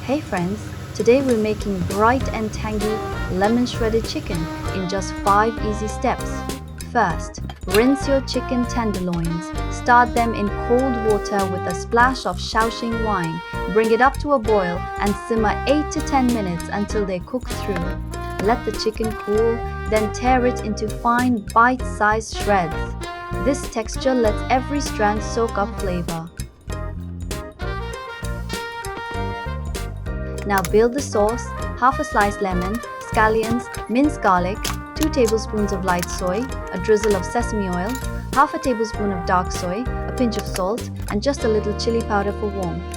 Hey friends, today we're making bright and tangy lemon shredded chicken in just 5 easy steps. First, rinse your chicken tenderloins. Start them in cold water with a splash of Shaoxing wine. Bring it up to a boil and simmer 8 to 10 minutes until they cook through. Let the chicken cool, then tear it into fine bite-sized shreds. This texture lets every strand soak up flavor. Now build the sauce: half a sliced lemon, scallions, minced garlic, 2 tablespoons of light soy, a drizzle of sesame oil, half a tablespoon of dark soy, a pinch of salt, and just a little chili powder for warmth.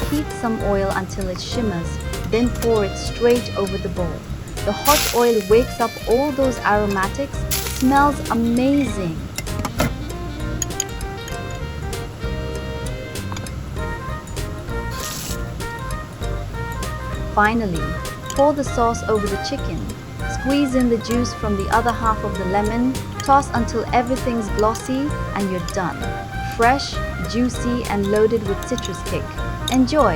Heat some oil until it shimmers, then pour it straight over the bowl. The hot oil wakes up all those aromatics, smells amazing. Finally, pour the sauce over the chicken. Squeeze in the juice from the other half of the lemon, toss until everything's glossy, and you're done. Fresh, juicy, and loaded with citrus kick. Enjoy!